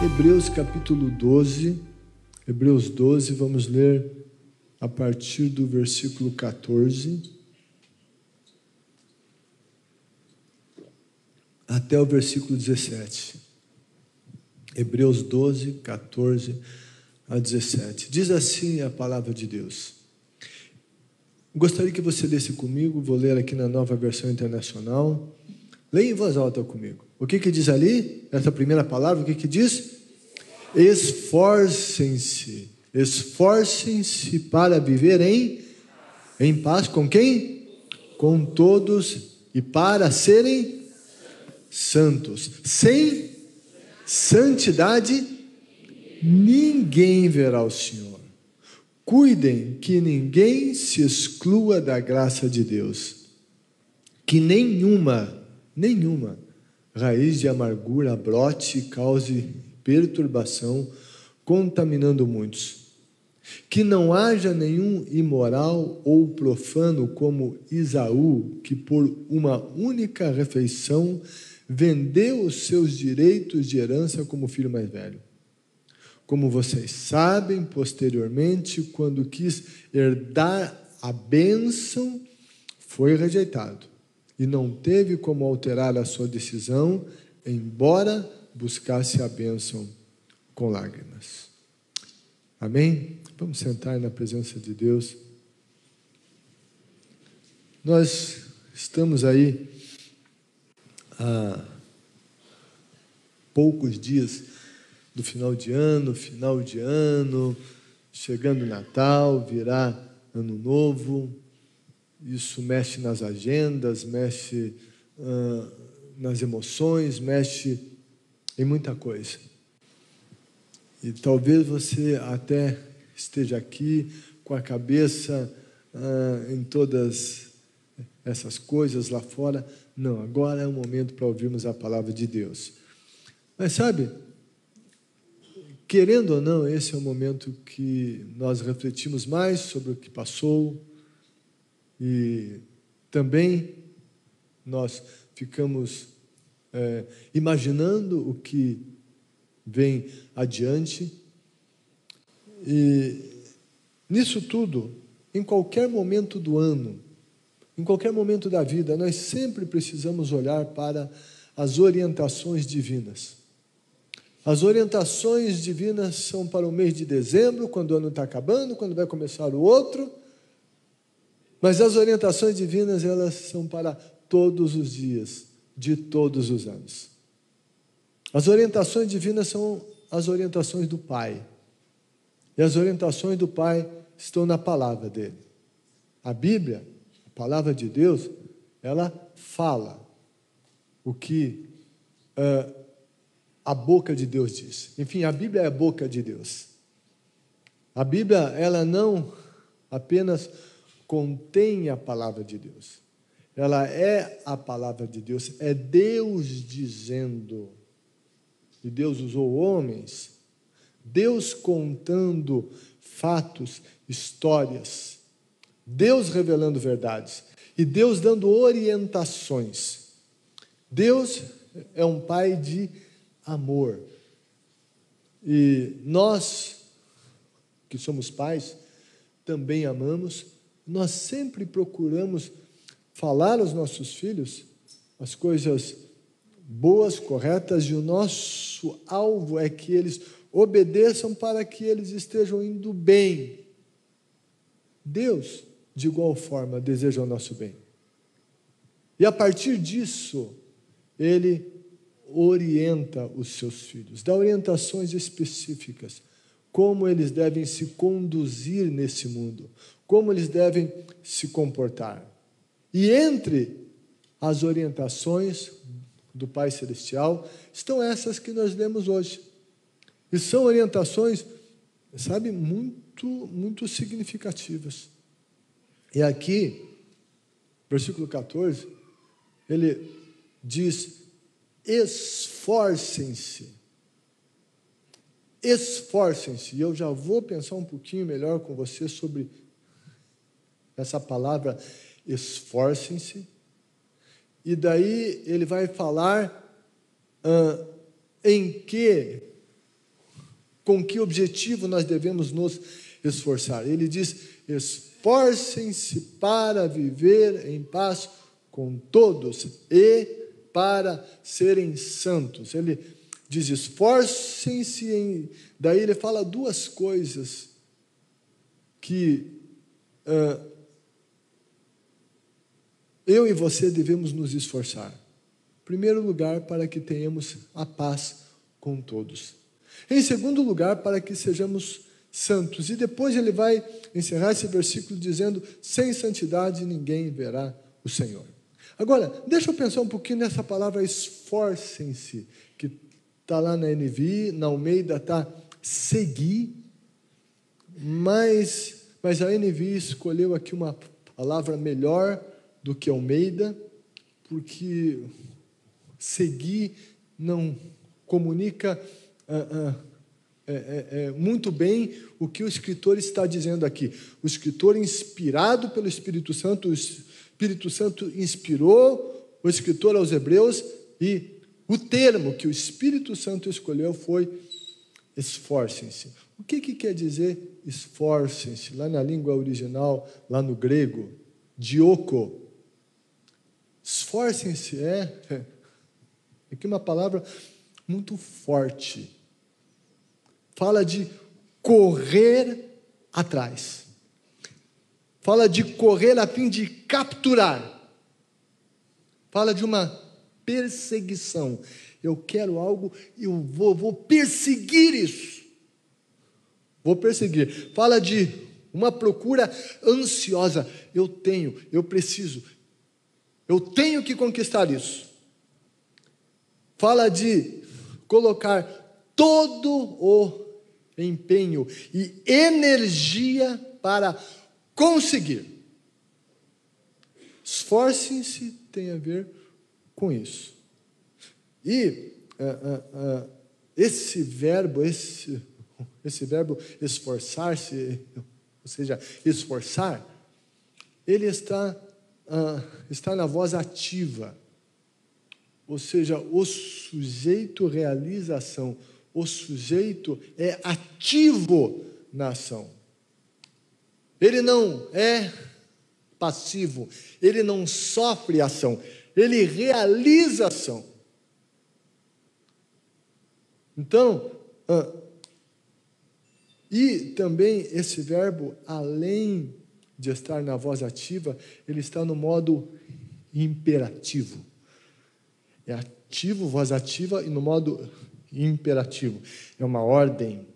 Hebreus capítulo 12, Hebreus 12, vamos ler a partir do versículo 14 até o versículo 17. Hebreus 12, 14 a 17. Diz assim a palavra de Deus. Gostaria que você lesse comigo, vou ler aqui na Nova Versão Internacional. Leia em voz alta comigo. O que diz ali? Essa primeira palavra, o que diz? Esforcem-se. Esforcem-se para viver em paz com quem? Com todos e para serem santos. Sem santidade, ninguém verá o Senhor. Cuidem que ninguém se exclua da graça de Deus. Que nenhuma raiz de amargura brote e cause perturbação, contaminando muitos. Que não haja nenhum imoral ou profano como Esaú, que por uma única refeição vendeu os seus direitos de herança como filho mais velho. Como vocês sabem, posteriormente, quando quis herdar a bênção, foi rejeitado. E não teve como alterar a sua decisão, embora buscasse a bênção com lágrimas. Amém? Vamos sentar na presença de Deus. Nós estamos aí há poucos dias do final de ano, chegando Natal, virá Ano Novo. Isso mexe nas agendas, mexe nas emoções, mexe em muita coisa. E talvez você até esteja aqui com a cabeça em todas essas coisas lá fora. Não, agora é o momento para ouvirmos a palavra de Deus. Mas sabe, querendo ou não, esse é o momento que nós refletimos mais sobre o que passou e também nós ficamos imaginando o que vem adiante. E nisso tudo, em qualquer momento do ano, em qualquer momento da vida, nós sempre precisamos olhar para as orientações divinas. As orientações divinas são para o mês de dezembro, quando o ano está acabando, quando vai começar o outro. Mas as orientações divinas, elas são para todos os dias, de todos os anos. As orientações divinas são as orientações do Pai. E as orientações do Pai estão na palavra dele. A Bíblia, a palavra de Deus, ela fala o que a boca de Deus diz. Enfim, a Bíblia é a boca de Deus. A Bíblia, ela não apenas contém a palavra de Deus. Ela é a palavra de Deus. É Deus dizendo. E Deus usou homens. Deus contando fatos, histórias. Deus revelando verdades. E Deus dando orientações. Deus é um Pai de amor. E nós, que somos pais, também amamos. Nós sempre procuramos falar aos nossos filhos as coisas boas, corretas, e o nosso alvo é que eles obedeçam para que eles estejam indo bem. Deus, de igual forma, deseja o nosso bem. E a partir disso, Ele orienta os seus filhos, dá orientações específicas, como eles devem se conduzir nesse mundo, como eles devem se comportar. E entre as orientações do Pai Celestial estão essas que nós lemos hoje. E são orientações, sabe, muito significativas. E aqui, versículo 14, ele diz: esforcem-se. Esforcem-se. E eu já vou pensar um pouquinho melhor com você sobre essa palavra esforcem-se. E daí ele vai falar em que com que objetivo nós devemos nos esforçar. Ele diz: esforcem-se para viver em paz com todos e para serem santos. Ele diz: esforcem-se. Daí ele fala duas coisas que eu e você devemos nos esforçar. Em primeiro lugar, para que tenhamos a paz com todos. Em segundo lugar, para que sejamos santos. E depois ele vai encerrar esse versículo dizendo: sem santidade ninguém verá o Senhor. Agora, deixa eu pensar um pouquinho nessa palavra esforcem-se, que está lá na NVI, na Almeida está seguir, mas a NVI escolheu aqui uma palavra melhor do que Almeida, porque seguir não comunica muito bem o que o escritor está dizendo aqui. O escritor, inspirado pelo Espírito Santo, o Espírito Santo inspirou o escritor aos Hebreus, e o termo que o Espírito Santo escolheu foi esforcem-se. O que quer dizer esforcem-se? Lá na língua original, lá no grego, dioko. Esforcem-se é aqui uma palavra muito forte. Fala de correr atrás. Fala de correr a fim de capturar. Fala de uma perseguição. Eu quero algo, eu vou perseguir isso. Vou perseguir. Fala de uma procura ansiosa. Eu preciso. Eu tenho que conquistar isso. Fala de colocar todo o empenho e energia para conseguir. Esforcem-se tem a ver com isso. E esse verbo esforçar-se, ou seja, esforçar, ele está na voz ativa. Ou seja, o sujeito realiza a ação. O sujeito é ativo na ação. Ele não é passivo. Ele não sofre ação. Ele realiza a ação. Então, e também esse verbo, além de estar na voz ativa, ele está no modo imperativo. É ativo, voz ativa, e no modo imperativo. É uma ordem.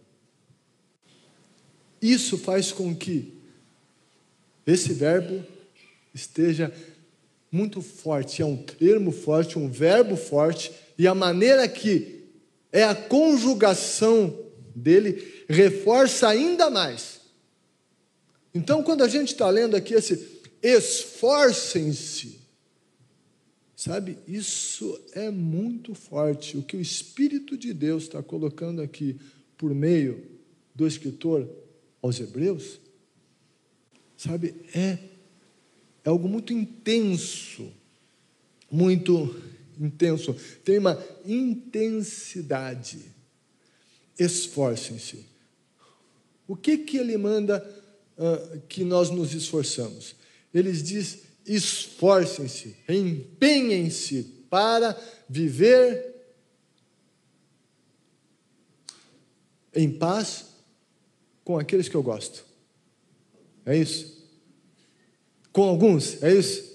Isso faz com que esse verbo esteja muito forte. É um termo forte, um verbo forte, e a maneira que é a conjugação dele reforça ainda mais. Então, quando a gente está lendo aqui esse esforcem-se, sabe, isso é muito forte. O que o Espírito de Deus está colocando aqui por meio do escritor aos Hebreus, sabe, é algo muito intenso, tem uma intensidade. Esforcem-se. O que ele manda que nós nos esforçamos? Ele diz: esforcem-se, empenhem-se para viver em paz com aqueles que eu gosto. É isso? Com alguns, é isso?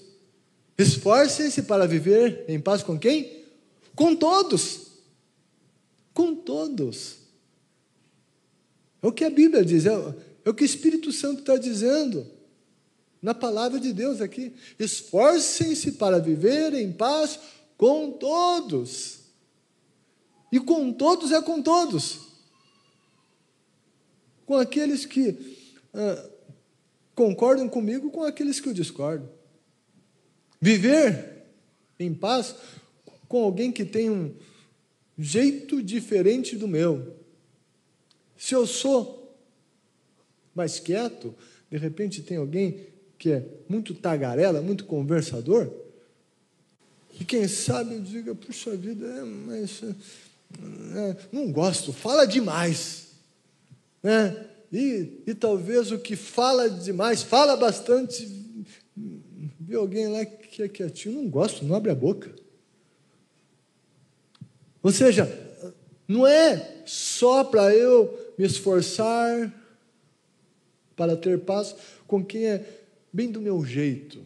Esforcem-se para viver em paz com quem? Com todos. Com todos. É o que a Bíblia diz, é o que o Espírito Santo está dizendo na palavra de Deus aqui. Esforcem-se para viver em paz com todos. E com todos é com todos. Com aqueles que concordam comigo, com aqueles que eu discordo. Viver em paz com alguém que tem um jeito diferente do meu. Se eu sou mais quieto, de repente tem alguém que é muito tagarela, muito conversador, e quem sabe eu diga: puxa vida, mas não gosto, fala demais. né? E talvez o que fala demais, fala bastante, vê alguém lá que é quietinho, não gosto, não abre a boca. Ou seja, não é só para eu me esforçar para ter paz com quem é bem do meu jeito,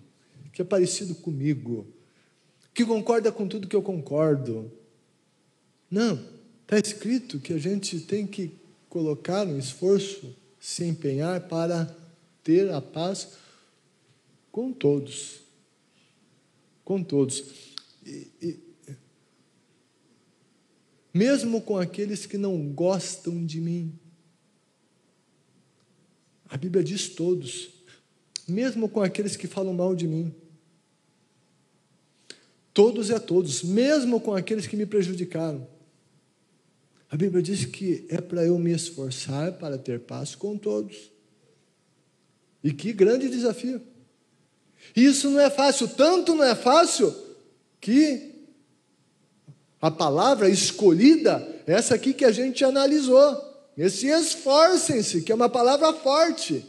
que é parecido comigo, que concorda com tudo que eu concordo. Não, está escrito que a gente tem que colocar um esforço, se empenhar para ter a paz com todos. Com todos. Mesmo com aqueles que não gostam de mim. A Bíblia diz todos. Mesmo com aqueles que falam mal de mim. Todos é todos. Mesmo com aqueles que me prejudicaram. A Bíblia diz que é para eu me esforçar para ter paz com todos. E que grande desafio. Isso não é fácil. Tanto não é fácil que a palavra escolhida, essa aqui que a gente analisou, esse esforcem-se, que é uma palavra forte.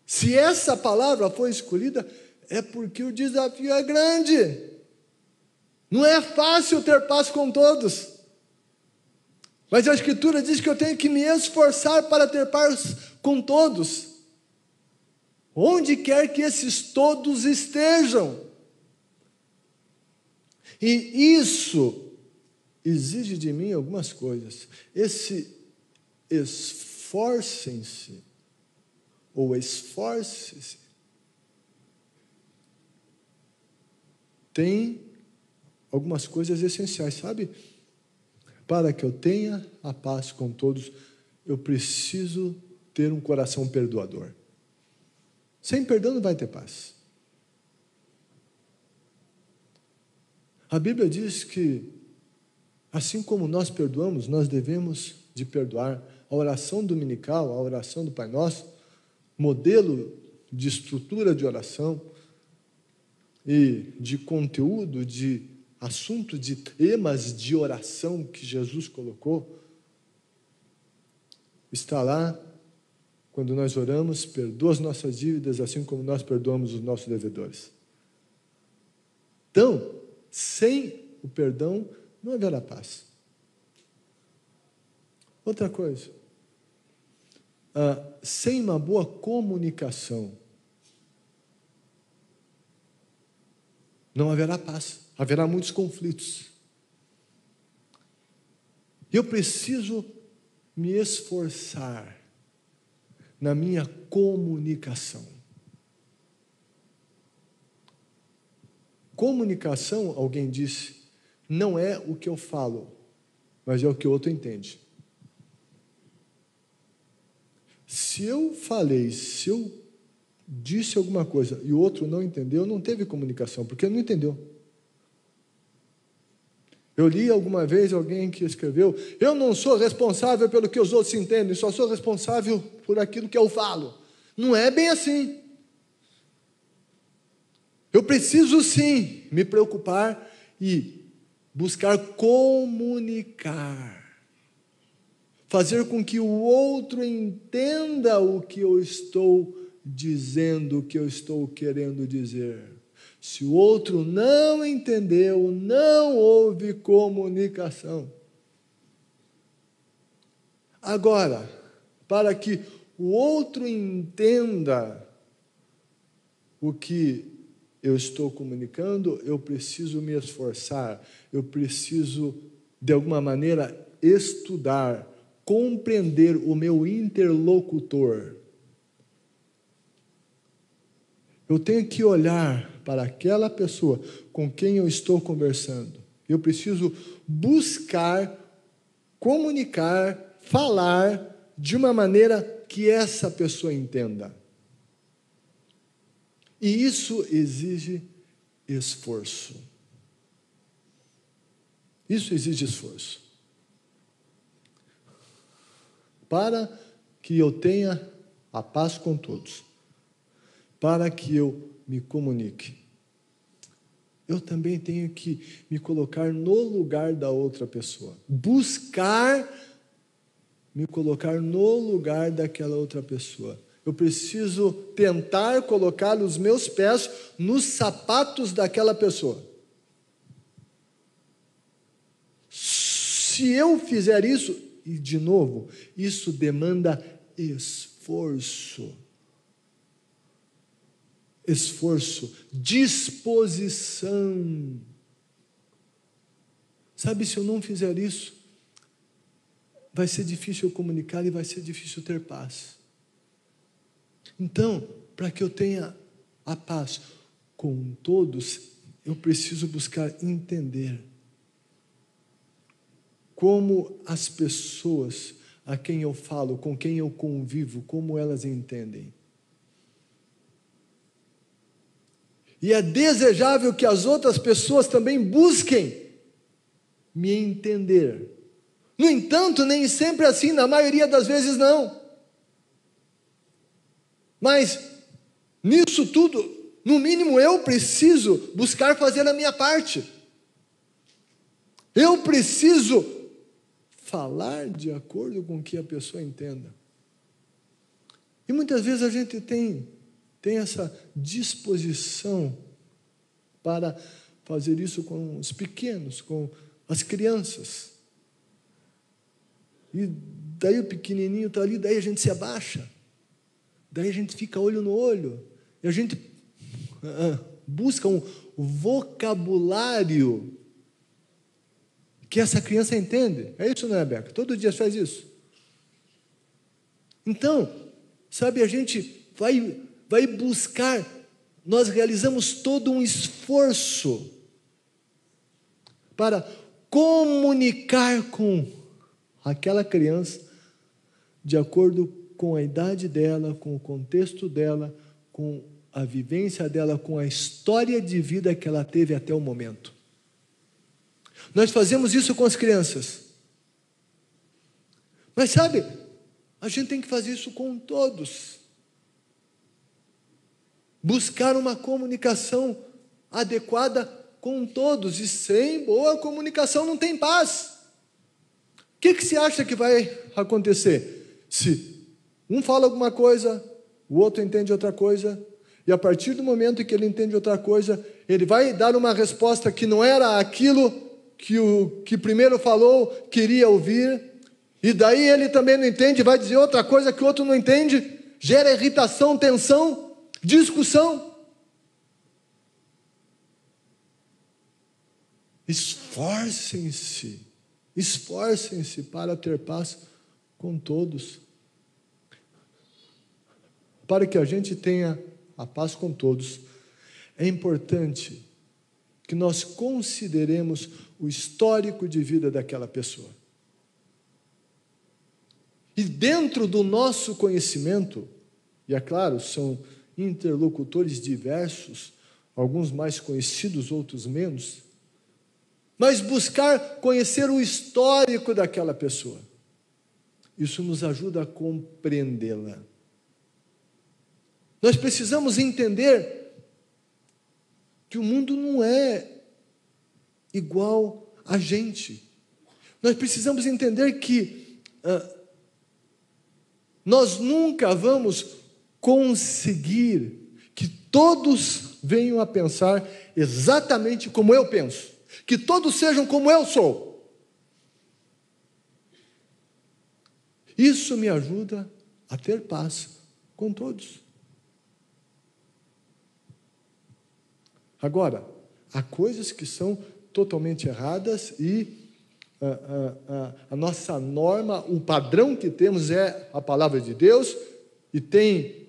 Se essa palavra foi escolhida, é porque o desafio é grande. Não é fácil ter paz com todos. Mas a Escritura diz que eu tenho que me esforçar para ter paz com todos. Onde quer que esses todos estejam. E isso exige de mim algumas coisas. Esse esforcem-se, ou esforce-se, tem algumas coisas essenciais, sabe? Para que eu tenha a paz com todos, eu preciso ter um coração perdoador. Sem perdão não vai ter paz. A Bíblia diz que, assim como nós perdoamos, nós devemos de perdoar. A oração dominical, a oração do Pai Nosso, modelo de estrutura de oração e de conteúdo, de assunto, de temas de oração que Jesus colocou, está lá, quando nós oramos, perdoa as nossas dívidas, assim como nós perdoamos os nossos devedores. Então, sem o perdão, não haverá paz. Outra coisa, sem uma boa comunicação, não haverá paz, haverá muitos conflitos. Eu preciso me esforçar na minha comunicação. Comunicação, alguém disse, não é o que eu falo, mas é o que o outro entende. Se eu falei, se eu disse alguma coisa e o outro não entendeu, não teve comunicação, porque não entendeu. Eu li alguma vez alguém que escreveu, eu não sou responsável pelo que os outros entendem, só sou responsável por aquilo que eu falo. Não é bem assim. Eu preciso sim me preocupar e buscar comunicar. Fazer com que o outro entenda o que eu estou dizendo, o que eu estou querendo dizer. Se o outro não entendeu, não houve comunicação. Agora, para que o outro entenda o que eu estou comunicando, eu preciso me esforçar, eu preciso, de alguma maneira, estudar, compreender o meu interlocutor. Eu tenho que olhar para aquela pessoa com quem eu estou conversando. Eu preciso buscar, comunicar, falar de uma maneira que essa pessoa entenda. E isso exige esforço. Isso exige esforço. Para que eu tenha a paz com todos. Para que eu me comunique. Eu também tenho que me colocar no lugar da outra pessoa. Buscar me colocar no lugar daquela outra pessoa. Eu preciso tentar colocar os meus pés nos sapatos daquela pessoa. Se eu fizer isso, e de novo, isso demanda esforço. Esforço, disposição. Sabe, se eu não fizer isso, vai ser difícil eu comunicar e vai ser difícil ter paz. Então, para que eu tenha a paz com todos, eu preciso buscar entender como as pessoas a quem eu falo, com quem eu convivo, como elas entendem. E é desejável que as outras pessoas também busquem me entender. No entanto, nem sempre assim, na maioria das vezes não. Mas, nisso tudo, no mínimo eu preciso buscar fazer a minha parte. Eu preciso falar de acordo com o que a pessoa entenda. E muitas vezes a gente tem essa disposição para fazer isso com os pequenos, com as crianças. E daí o pequenininho está ali, daí a gente se abaixa. Daí a gente fica olho no olho. E a gente busca um vocabulário que essa criança entende. É isso, não é, Beca? Todo dia faz isso. Então, sabe, a gente vai buscar, nós realizamos todo um esforço para comunicar com aquela criança de acordo com a idade dela, com o contexto dela, com a vivência dela, com a história de vida que ela teve até o momento. Nós fazemos isso com as crianças. Mas sabe, a gente tem que fazer isso com todos. Buscar uma comunicação adequada com todos. E sem boa comunicação não tem paz. O que você acha que vai acontecer? Se um fala alguma coisa, o outro entende outra coisa, e a partir do momento em que ele entende outra coisa, ele vai dar uma resposta que não era aquilo que o que primeiro falou queria ouvir, e daí ele também não entende, vai dizer outra coisa que o outro não entende, gera irritação, tensão, discussão. Esforcem-se para ter paz com todos. Para que a gente tenha a paz com todos, é importante que nós consideremos o histórico de vida daquela pessoa. E dentro do nosso conhecimento, e é claro, são interlocutores diversos, alguns mais conhecidos, outros menos, mas buscar conhecer o histórico daquela pessoa. Isso nos ajuda a compreendê-la. Nós precisamos entender que o mundo não é igual a gente. Nós precisamos entender que nós nunca vamos conseguir que todos venham a pensar exatamente como eu penso, que todos sejam como eu sou. Isso me ajuda a ter paz com todos. Agora, há coisas que são totalmente erradas e a nossa norma, o padrão que temos é a palavra de Deus, e tem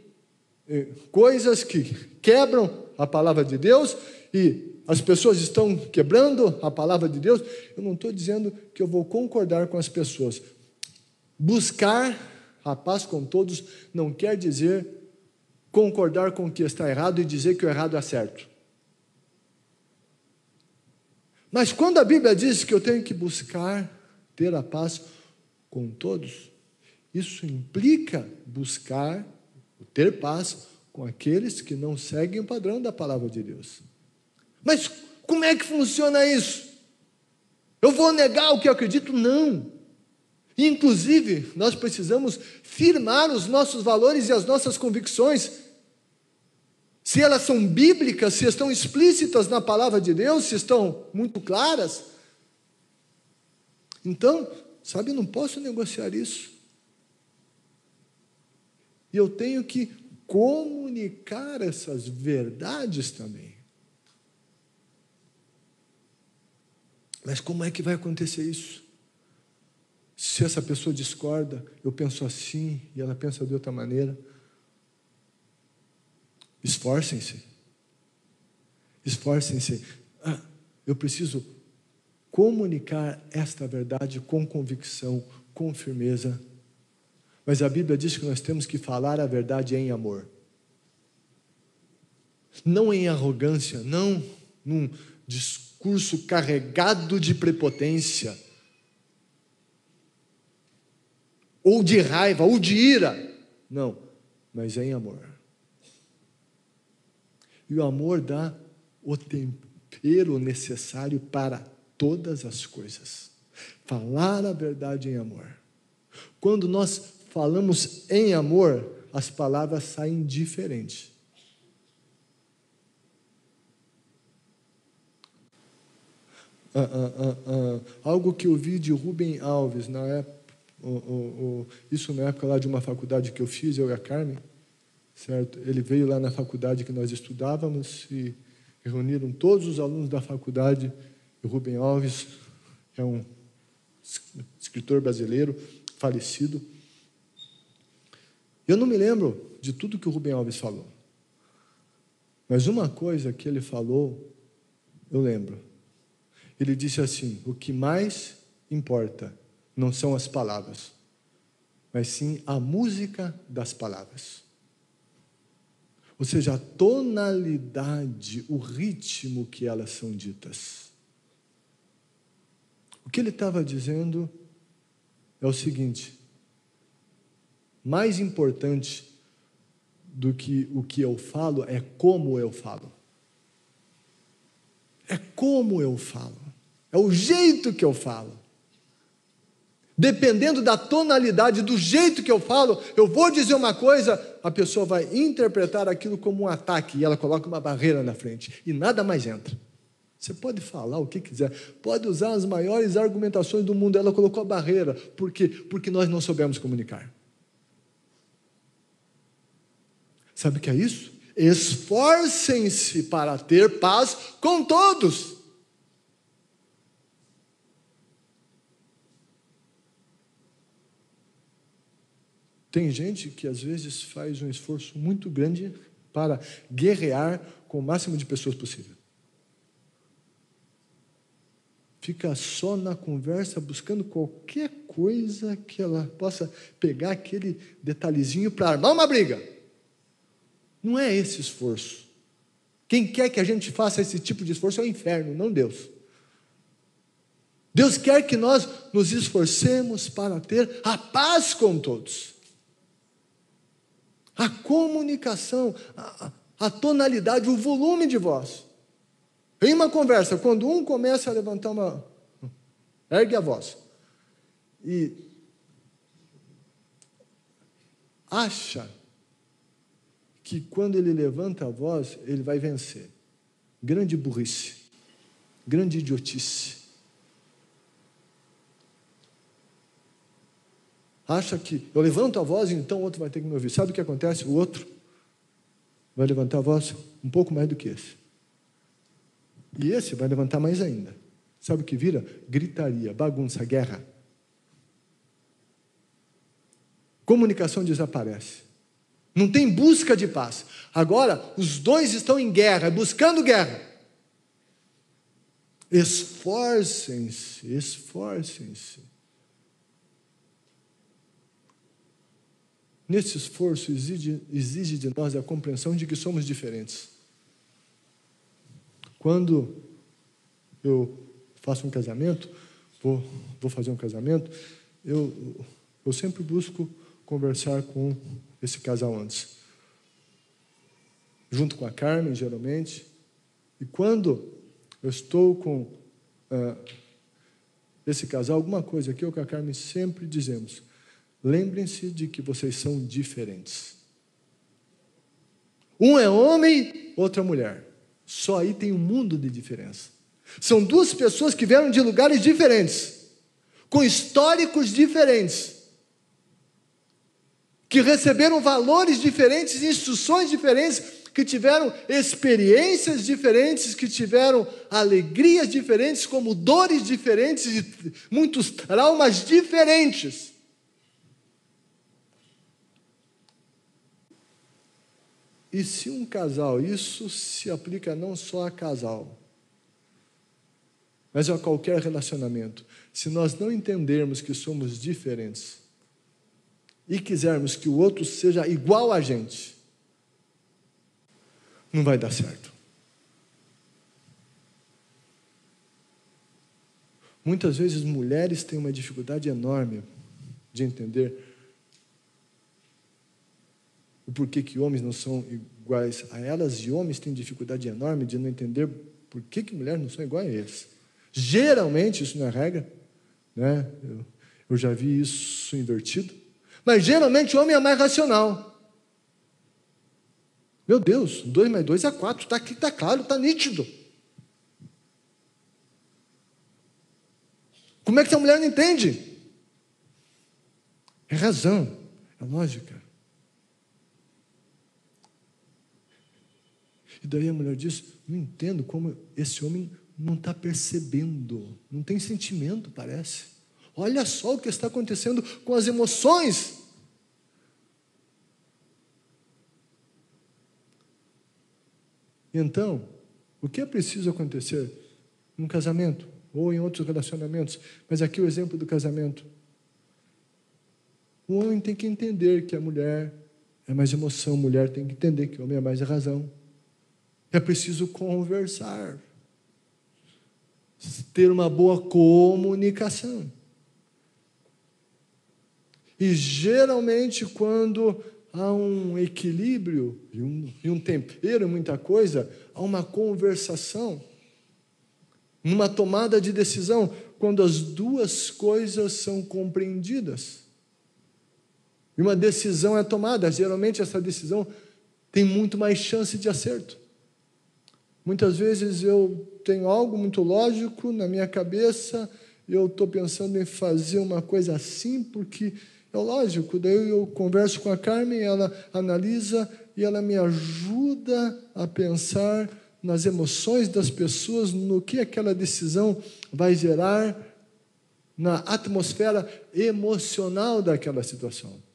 coisas que quebram a palavra de Deus e as pessoas estão quebrando a palavra de Deus. Eu não estou dizendo que eu vou concordar com as pessoas. Buscar a paz com todos não quer dizer concordar com o que está errado e dizer que o errado é certo. Mas quando a Bíblia diz que eu tenho que buscar ter a paz com todos, isso implica buscar ter paz com aqueles que não seguem o padrão da palavra de Deus. Mas como é que funciona isso? Eu vou negar o que eu acredito? Não. Inclusive, nós precisamos firmar os nossos valores e as nossas convicções. Se elas são bíblicas, se estão explícitas na palavra de Deus, se estão muito claras. Então, sabe, eu não posso negociar isso. E eu tenho que comunicar essas verdades também. Mas como é que vai acontecer isso? Se essa pessoa discorda, eu penso assim e ela pensa de outra maneira. Esforcem-se. Esforcem-se. Eu preciso comunicar esta verdade com convicção, com firmeza. Mas a Bíblia diz que nós temos que falar a verdade em amor. Não em arrogância, não num discurso carregado de prepotência, ou de raiva, ou de ira. Não, mas em amor. E o amor dá o tempero necessário para todas as coisas. Falar a verdade em amor. Quando nós falamos em amor, as palavras saem diferentes. Algo que eu vi de Rubem Alves na época, isso na época lá de uma faculdade que eu fiz, eu e a Carmen, certo? Ele veio lá na faculdade que nós estudávamos e reuniram todos os alunos da faculdade. E Rubem Alves é um escritor brasileiro falecido. Eu não me lembro de tudo que o Rubem Alves falou, mas uma coisa que ele falou, eu lembro. Ele disse assim: o que mais importa não são as palavras, mas sim a música das palavras. Ou seja, a tonalidade, o ritmo que elas são ditas. O que ele estava dizendo é o seguinte: mais importante do que o que eu falo é como eu falo. É como eu falo. É o jeito que eu falo. Dependendo da tonalidade, do jeito que eu falo, eu vou dizer uma coisa, a pessoa vai interpretar aquilo como um ataque, e ela coloca uma barreira na frente, e nada mais entra. Você pode falar o que quiser, pode usar as maiores argumentações do mundo, ela colocou a barreira. Por quê? Porque nós não soubemos comunicar. Sabe o que é isso? Esforcem-se para ter paz com todos. Tem gente que às vezes faz um esforço muito grande para guerrear com o máximo de pessoas possível. Fica só na conversa, buscando qualquer coisa que ela possa pegar aquele detalhezinho para armar uma briga. Não é esse esforço. Quem quer que a gente faça esse tipo de esforço é o inferno, não Deus. Deus quer que nós nos esforcemos para ter a paz com todos. A comunicação, a tonalidade, o volume de voz. Em uma conversa, quando um começa a levantar ergue a voz e acha que quando ele levanta a voz, ele vai vencer. Grande burrice, grande idiotice. Acha que eu levanto a voz e então o outro vai ter que me ouvir. Sabe o que acontece? O outro vai levantar a voz um pouco mais do que esse. E esse vai levantar mais ainda. Sabe o que vira? Gritaria, bagunça, guerra. Comunicação desaparece. Não tem busca de paz. Agora, os dois estão em guerra, buscando guerra. Esforcem-se, esforcem-se. Nesse esforço exige de nós a compreensão de que somos diferentes. Quando eu faço um casamento, vou fazer um casamento, eu sempre busco conversar com esse casal antes. Junto com a Carmen, geralmente. E quando eu estou com esse casal, alguma coisa que eu com a Carmen sempre dizemos: lembrem-se de que vocês são diferentes. Um é homem, outra mulher. Só aí tem um mundo de diferença. São duas pessoas que vieram de lugares diferentes, com históricos diferentes, que receberam valores diferentes, instruções diferentes, que tiveram experiências diferentes, que tiveram alegrias diferentes, como dores diferentes e muitos traumas diferentes. E se um casal, isso se aplica não só a casal, mas a qualquer relacionamento, se nós não entendermos que somos diferentes e quisermos que o outro seja igual a gente, não vai dar certo. Muitas vezes mulheres têm uma dificuldade enorme de entender o porquê que homens não são iguais a elas, e homens têm dificuldade enorme de não entender por que mulheres não são iguais a eles. Geralmente, isso não é regra, né? Eu já vi isso invertido, mas geralmente o homem é mais racional. Meu Deus, 2 mais 2 é 4, está aqui, está claro, está nítido. Como é que essa mulher não entende? É razão, é lógica. E daí a mulher diz: não entendo como esse homem não está percebendo, não tem sentimento, parece. Olha só o que está acontecendo com as emoções. Então, o que é preciso acontecer num casamento ou em outros relacionamentos? Mas aqui o exemplo do casamento. O homem tem que entender que a mulher é mais emoção, a mulher tem que entender que o homem é mais razão. É preciso conversar, ter uma boa comunicação. E geralmente quando há um equilíbrio e um tempero, muita coisa, há uma conversação, uma tomada de decisão, quando as duas coisas são compreendidas. E uma decisão é tomada, geralmente essa decisão tem muito mais chance de acerto. Muitas vezes eu tenho algo muito lógico na minha cabeça, eu estou pensando em fazer uma coisa assim, porque é lógico, daí eu converso com a Carmen, ela analisa e ela me ajuda a pensar nas emoções das pessoas, no que aquela decisão vai gerar na atmosfera emocional daquela situação.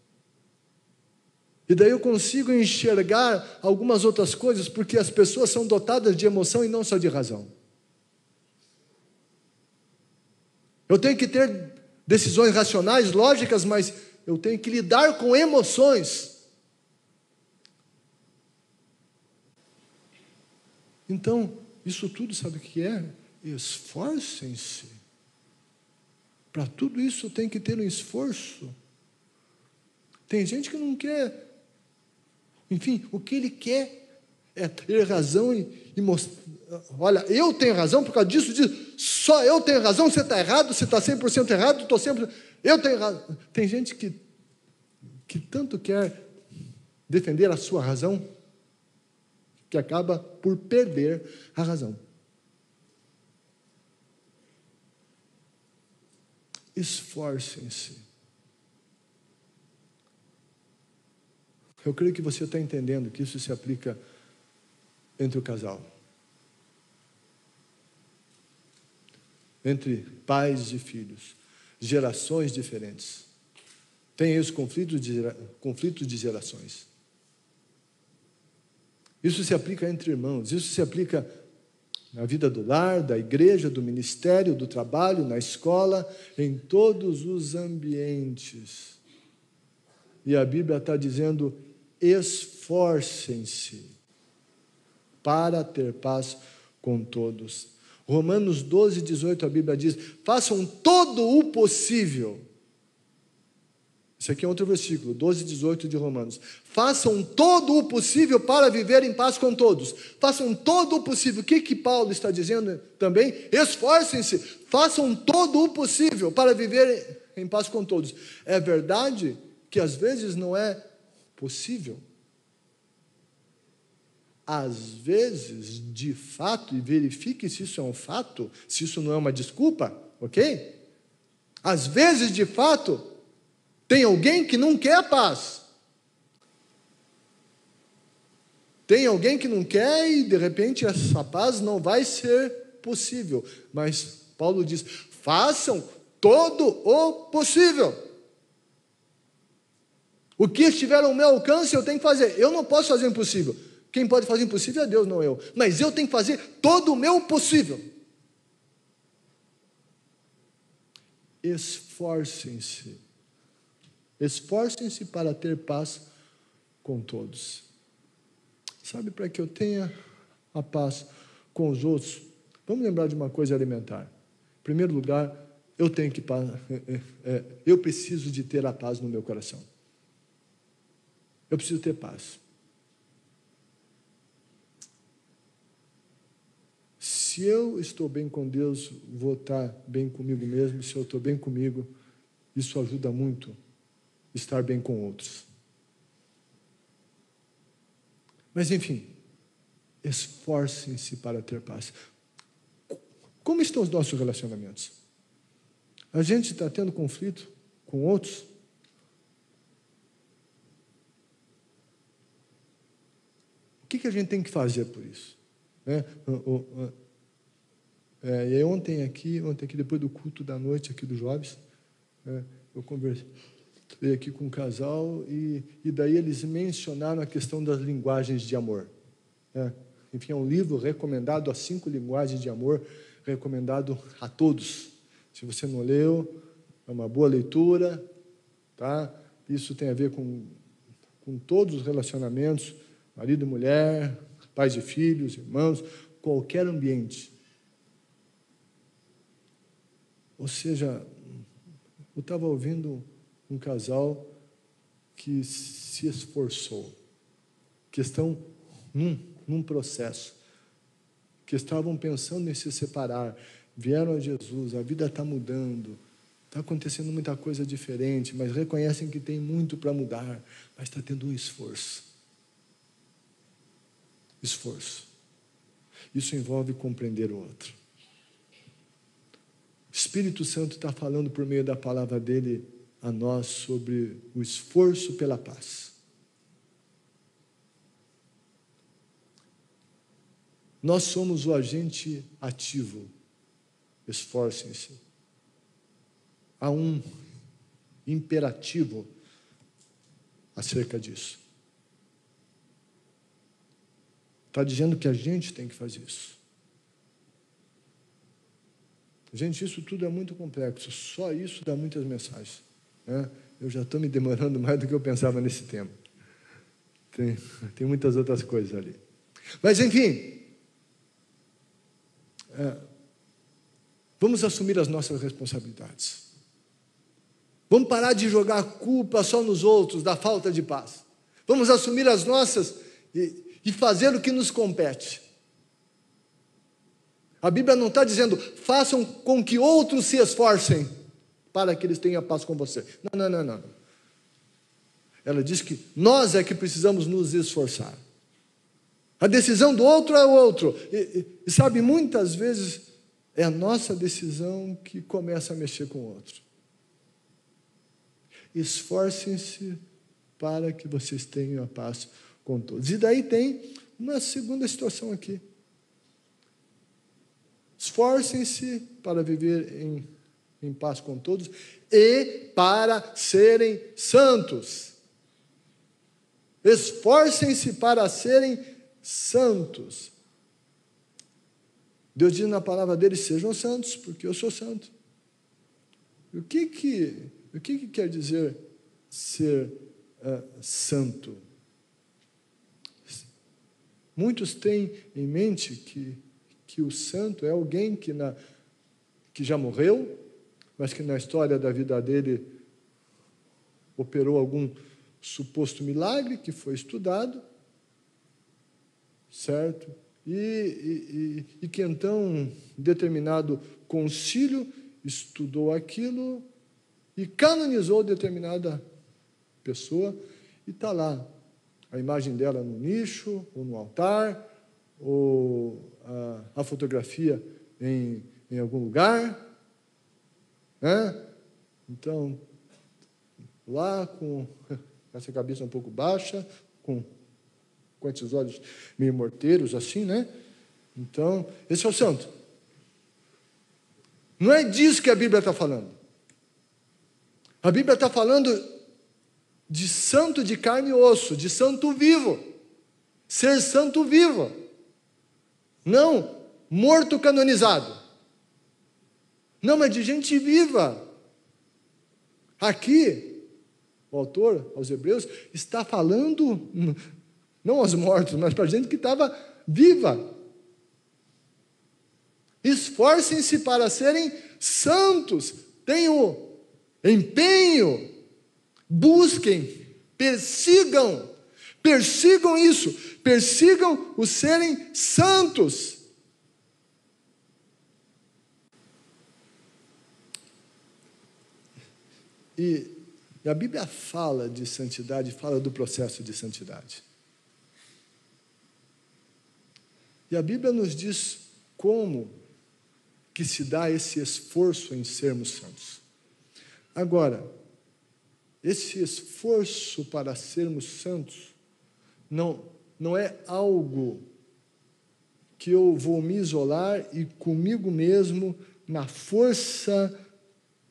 E daí eu consigo enxergar algumas outras coisas, porque as pessoas são dotadas de emoção e não só de razão. Eu tenho que ter decisões racionais, lógicas, mas eu tenho que lidar com emoções. Então, isso tudo, sabe o que é? Esforcem-se. Para tudo isso tem que ter um esforço. Tem gente que não quer. Enfim, o que ele quer é ter razão e mostrar. Olha, eu tenho razão por causa disso, só eu tenho razão, você está errado, você está 100% errado, estou sempre. Eu tenho razão. Tem gente que tanto quer defender a sua razão, que acaba por perder a razão. Esforcem-se. Eu creio que você está entendendo que isso se aplica entre o casal. Entre pais e filhos. Gerações diferentes. Tem os conflitos de gerações. Isso se aplica entre irmãos. Isso se aplica na vida do lar, da igreja, do ministério, do trabalho, na escola, em todos os ambientes. E a Bíblia está dizendo: esforcem-se para ter paz com todos. Romanos 12, 18, a Bíblia diz: façam todo o possível Esse aqui é outro versículo, 12, 18 de Romanos. Façam todo o possível para viver em paz com todos. Façam todo o possível. O que Paulo está dizendo também? Esforcem-se. Façam todo o possível para viver em paz com todos. É verdade que às vezes não é possível. Às vezes, de fato, e verifique se isso é um fato, se isso não é uma desculpa, ok? Às vezes, de fato, tem alguém que não quer a paz. Tem alguém que não quer e, de repente, essa paz não vai ser possível. Mas Paulo diz, façam todo o possível. O que estiver ao meu alcance, eu tenho que fazer. Eu não posso fazer o impossível. Quem pode fazer o impossível é Deus, não eu. Mas eu tenho que fazer todo o meu possível. Esforcem-se. Esforcem-se para ter paz com todos. Sabe, para que eu tenha a paz com os outros, vamos lembrar de uma coisa elementar. Em primeiro lugar, eu preciso de ter a paz no meu coração. Eu preciso ter paz. Se eu estou bem com Deus, vou estar bem comigo mesmo. Se eu estou bem comigo, isso ajuda muito estar bem com outros. Mas, enfim, esforcem-se para ter paz. Como estão os nossos relacionamentos? A gente está tendo conflito com outros? O que a gente tem que fazer por isso? E aí ontem aqui, depois do culto da noite aqui dos jovens, eu conversei aqui com um casal e daí eles mencionaram a questão das linguagens de amor. Enfim, é um livro recomendado, as 5 linguagens de amor, recomendado a todos. Se você não leu, é uma boa leitura, tá? Isso tem a ver com todos os relacionamentos, marido e mulher, pais e filhos, irmãos, qualquer ambiente. Ou seja, eu estava ouvindo um casal que se esforçou, que estão num processo, que estavam pensando em se separar, vieram a Jesus, a vida está mudando, está acontecendo muita coisa diferente, mas reconhecem que tem muito para mudar, mas está tendo um esforço. Esforço. Isso envolve compreender o outro. O Espírito Santo está falando por meio da palavra dele a nós sobre o esforço pela paz. Nós somos o agente ativo. Esforcem-se. Há um imperativo acerca disso. Está dizendo que a gente tem que fazer isso. Gente, isso tudo é muito complexo. Só isso dá muitas mensagens. Eu já estou me demorando mais do que eu pensava nesse tema. Tem muitas outras coisas ali. Mas, enfim, vamos assumir as nossas responsabilidades. Vamos parar de jogar a culpa só nos outros da falta de paz. Vamos assumir as nossas e fazer o que nos compete. A Bíblia não está dizendo, façam com que outros se esforcem para que eles tenham paz com você. Não. Ela diz que nós é que precisamos nos esforçar. A decisão do outro é o outro. E sabe, muitas vezes é a nossa decisão que começa a mexer com o outro. Esforcem-se para que vocês tenham a paz com todos. E daí tem uma segunda situação aqui. Esforcem-se para viver em paz com todos e para serem santos. Esforcem-se para serem santos. Deus diz na palavra dele, sejam santos, porque eu sou santo. O que quer dizer ser santo? Muitos têm em mente que o santo é alguém que já morreu, mas que na história da vida dele operou algum suposto milagre que foi estudado, certo? E que então determinado concílio estudou aquilo e canonizou determinada pessoa, e está lá a imagem dela no nicho, ou no altar, ou a fotografia em algum lugar, né? Então, lá com essa cabeça um pouco baixa, com esses olhos meio morteiros, assim, né? Então, esse é o santo. Não é disso que a Bíblia está falando. A Bíblia está falando de santo de carne e osso, de santo vivo. Ser santo vivo. Não morto canonizado. Não, mas de gente viva. Aqui, o autor, aos Hebreus, está falando, não aos mortos, mas para a gente que estava viva. Esforcem-se para serem santos. Tenham empenho. Busquem, persigam isso, persigam o serem santos. E a Bíblia fala de santidade, fala do processo de santidade. E a Bíblia nos diz como que se dá esse esforço em sermos santos. Agora, esse esforço para sermos santos não é algo que eu vou me isolar e comigo mesmo, na força,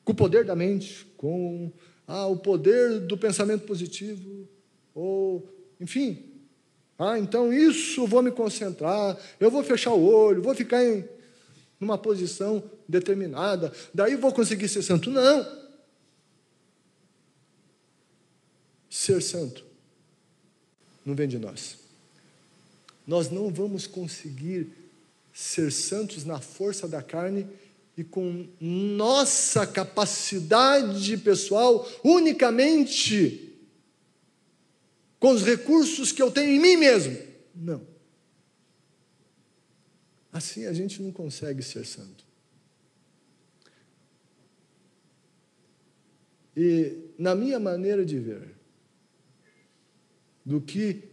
com o poder da mente, com o poder do pensamento positivo, ou, enfim, então isso vou me concentrar, eu vou fechar o olho, vou ficar numa posição determinada, daí vou conseguir ser santo. Não. Ser santo não vem de nós. Nós não vamos conseguir ser santos na força da carne e com nossa capacidade pessoal, unicamente com os recursos que eu tenho em mim mesmo. Não. Assim a gente não consegue ser santo. E na minha maneira de ver, do que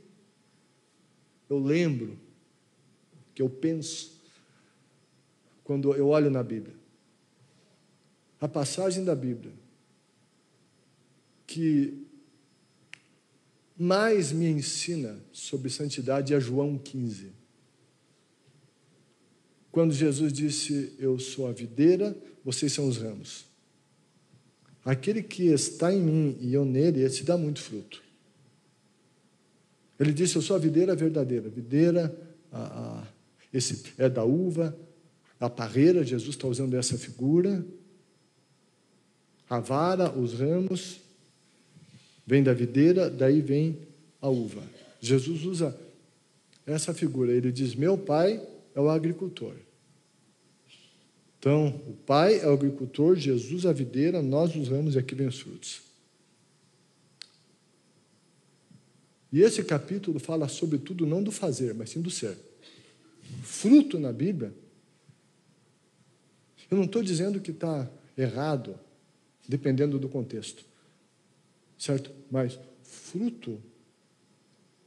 eu lembro, que eu penso, quando eu olho na Bíblia, a passagem da Bíblia que mais me ensina sobre santidade é João 15. Quando Jesus disse, eu sou a videira, vocês são os ramos. Aquele que está em mim e eu nele, esse dá muito fruto. Ele disse, eu sou a videira verdadeira. Videira, esse é da uva, a parreira, Jesus está usando essa figura. A vara, os ramos, vem da videira, daí vem a uva. Jesus usa essa figura. Ele diz, meu pai é o agricultor. Então, o pai é o agricultor, Jesus a videira, nós os ramos e aqui vem os frutos. E esse capítulo fala sobretudo não do fazer, mas sim do ser. Fruto na Bíblia, eu não estou dizendo que está errado, dependendo do contexto, certo? Mas fruto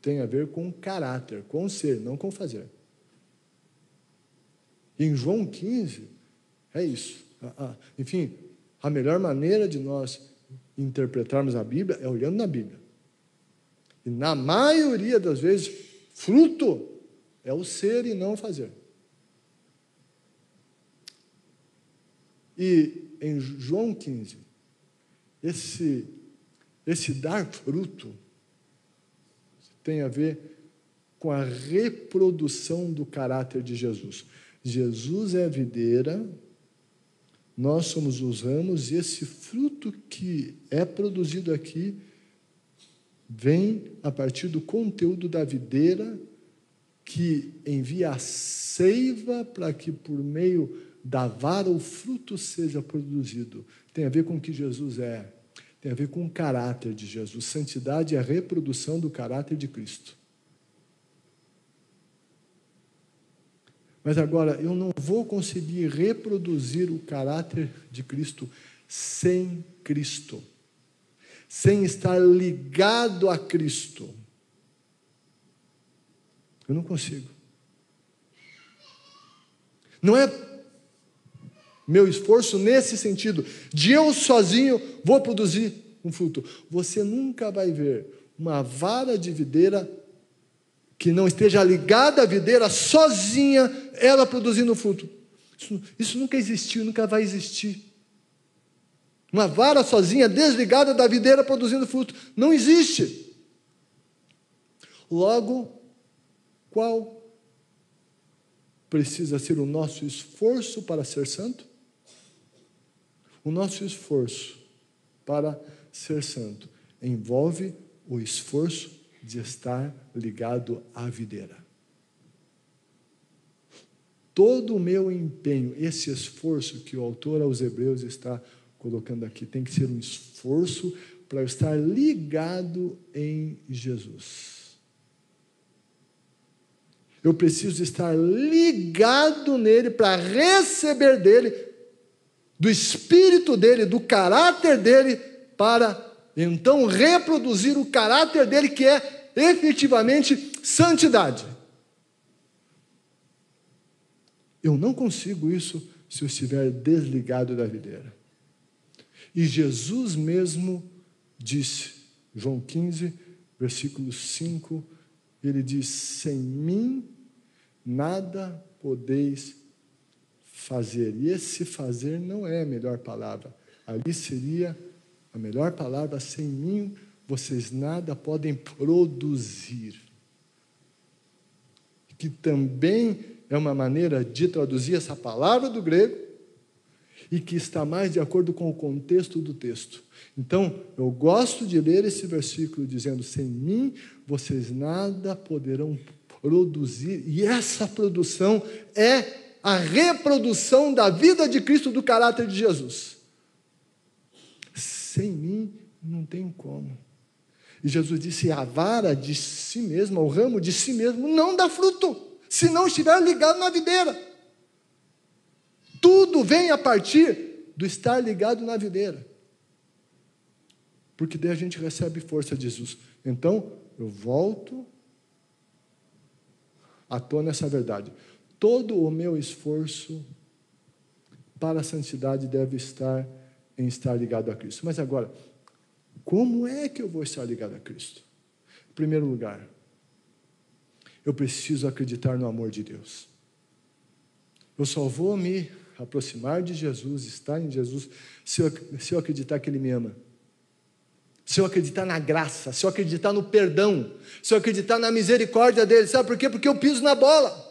tem a ver com caráter, com ser, não com fazer. Em João 15, é isso. Enfim, a melhor maneira de nós interpretarmos a Bíblia é olhando na Bíblia. E na maioria das vezes, fruto é o ser e não o fazer. E em João 15, esse dar fruto tem a ver com a reprodução do caráter de Jesus. Jesus é a videira, nós somos os ramos, e esse fruto que é produzido aqui vem a partir do conteúdo da videira, que envia a seiva para que por meio da vara o fruto seja produzido. Tem a ver com o que Jesus é. Tem a ver com o caráter de Jesus. Santidade é a reprodução do caráter de Cristo. Mas agora, eu não vou conseguir reproduzir o caráter de Cristo sem Cristo, sem estar ligado a Cristo. Eu não consigo. Não é meu esforço nesse sentido, de eu sozinho vou produzir um fruto. Você nunca vai ver uma vara de videira que não esteja ligada à videira, sozinha, ela produzindo fruto. Isso nunca existiu, nunca vai existir. Uma vara sozinha, desligada da videira, produzindo fruto. Não existe. Logo, qual precisa ser o nosso esforço para ser santo? O nosso esforço para ser santo envolve o esforço de estar ligado à videira. Todo o meu empenho, esse esforço que o autor aos Hebreus está colocando aqui, tem que ser um esforço para eu estar ligado em Jesus. Eu preciso estar ligado nele para receber dele, do espírito dele, do caráter dele, para então reproduzir o caráter dele, que é efetivamente santidade. Eu não consigo isso se eu estiver desligado da videira. E Jesus mesmo disse, João 15, versículo 5, ele diz: sem mim nada podeis fazer. E esse fazer não é a melhor palavra. Ali seria a melhor palavra: sem mim vocês nada podem produzir. Que também é uma maneira de traduzir essa palavra do grego e que está mais de acordo com o contexto do texto. Então, eu gosto de ler esse versículo dizendo: sem mim vocês nada poderão produzir. E essa produção é a reprodução da vida de Cristo, do caráter de Jesus. Sem mim não tem como. E Jesus disse: a vara de si mesma, o ramo de si mesmo, não dá fruto, se não estiver ligado na videira. Tudo vem a partir do estar ligado na videira. Porque daí a gente recebe força de Jesus. Então, eu volto à tona essa verdade. Todo o meu esforço para a santidade deve estar em estar ligado a Cristo. Mas agora, como é que eu vou estar ligado a Cristo? Em primeiro lugar, eu preciso acreditar no amor de Deus. Eu só vou me aproximar de Jesus, estar em Jesus, se eu acreditar que Ele me ama. Se eu acreditar na graça, se eu acreditar no perdão, se eu acreditar na misericórdia dEle. Sabe por quê? Porque eu piso na bola.